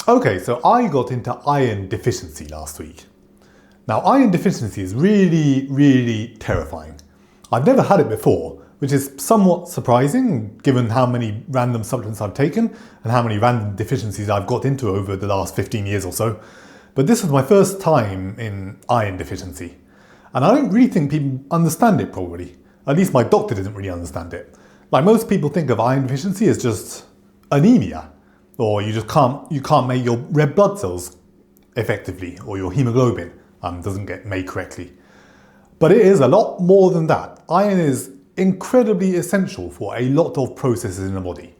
Okay, so I got into iron deficiency last week. Now, iron deficiency is really, really terrifying. I've never had it before, which is somewhat surprising given how many random supplements I've taken and how many random deficiencies I've got into over the last 15 years or so. But this was my first time in iron deficiency. And I don't really think people understand it properly. At least my doctor didn't really understand it. Like most people think of iron deficiency as just anemia, or you can't make your red blood cells effectively, or your hemoglobin doesn't get made correctly. But it is a lot more than that. Iron is incredibly essential for a lot of processes in the body.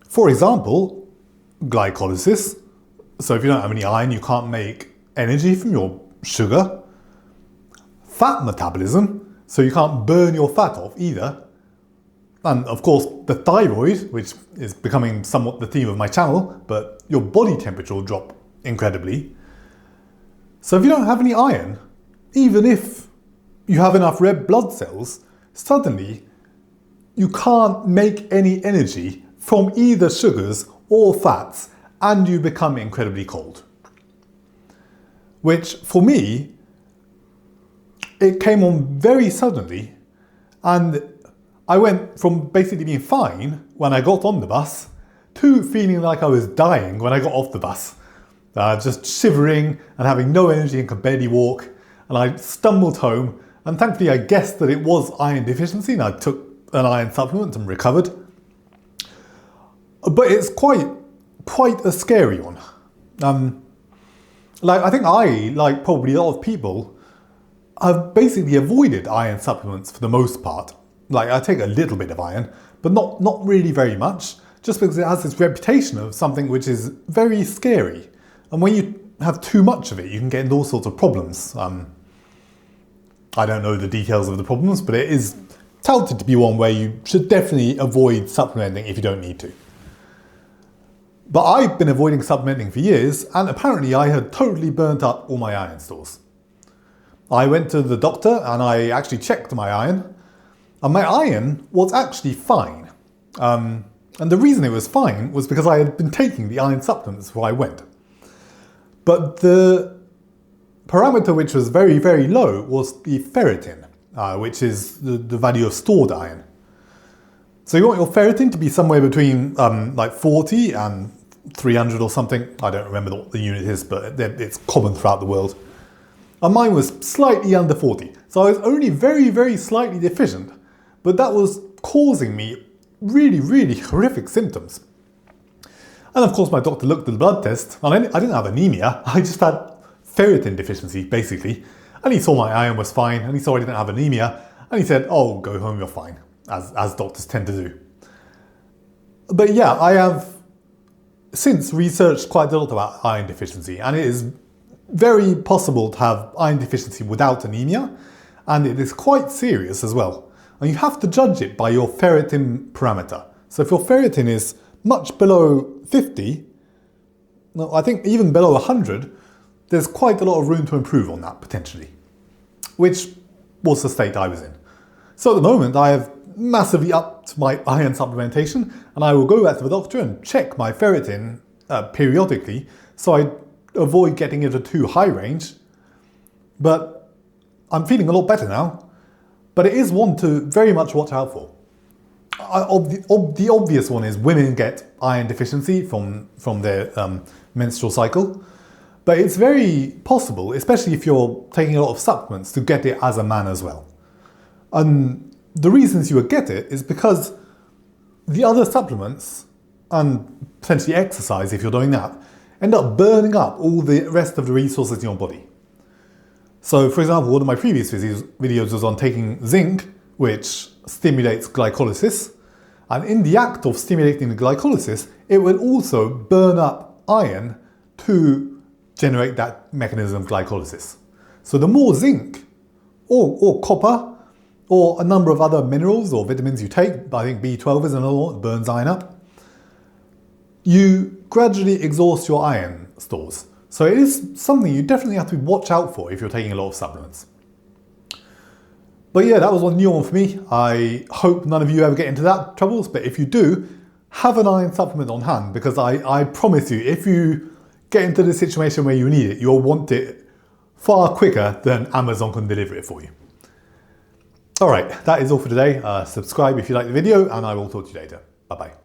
For example, glycolysis. So if you don't have any iron, you can't make energy from your sugar. Fat metabolism, so you can't burn your fat off either. And of course, the thyroid, which is becoming somewhat the theme of my channel, but your body temperature will drop incredibly. So if you don't have any iron, even if you have enough red blood cells, suddenly you can't make any energy from either sugars or fats, and you become incredibly cold. Which, for me, it came on very suddenly, and I went from basically being fine when I got on the bus to feeling like I was dying when I got off the bus. Just shivering and having no energy and could barely walk. And I stumbled home, and thankfully I guessed that it was iron deficiency, and I took an iron supplement and recovered. But it's quite a scary one. I think I, like probably a lot of people, have basically avoided iron supplements for the most part. Like, I take a little bit of iron, but not really very much, just because it has this reputation of something which is very scary. And when you have too much of it, you can get into all sorts of problems. I don't know the details of the problems, but it is touted to be one where you should definitely avoid supplementing if you don't need to. But I've been avoiding supplementing for years, and apparently I had totally burnt up all my iron stores. I went to the doctor and I actually checked my iron, and my iron was actually fine. And the reason it was fine was because I had been taking the iron supplements before I went. But the parameter which was very, very low was the ferritin, which is the value of stored iron. So you want your ferritin to be somewhere between like 40 and 300 or something. I don't remember what the unit is, but it's common throughout the world. And mine was slightly under 40. So I was only very, very slightly deficient, but that was causing me really, really horrific symptoms. And of course my doctor looked at the blood test, and I didn't have anemia, I just had ferritin deficiency basically. And he saw my iron was fine, and he saw I didn't have anemia, and he said, oh, go home, you're fine, as doctors tend to do. But yeah, I have since researched quite a lot about iron deficiency, and it is very possible to have iron deficiency without anemia, and it is quite serious as well. And you have to judge it by your ferritin parameter. So if your ferritin is much below 50, no, I think even below 100, there's quite a lot of room to improve on that potentially, which was the state I was in. So at the moment I have massively upped my iron supplementation, and I will go back to the doctor and check my ferritin periodically so I avoid getting into too high range. But I'm feeling a lot better now, but it is one to very much watch out for. The obvious one is women get iron deficiency from their menstrual cycle, but it's very possible, especially if you're taking a lot of supplements, to get it as a man as well. And the reasons you would get it is because the other supplements, and potentially exercise if you're doing that, end up burning up all the rest of the resources in your body. So for example, one of my previous videos was on taking zinc, which stimulates glycolysis, and in the act of stimulating the glycolysis, it will also burn up iron to generate that mechanism of glycolysis. So the more zinc, or copper, or a number of other minerals or vitamins you take, I think B12 is another one that burns iron up, you gradually exhaust your iron stores. So it is something you definitely have to watch out for if you're taking a lot of supplements. But yeah, that was one new one for me. I hope none of you ever get into that troubles, but if you do, have an iron supplement on hand, because I promise you, if you get into the situation where you need it, you'll want it far quicker than Amazon can deliver it for you. Alright, that is all for today. Subscribe if you like the video, and I will talk to you later. Bye bye.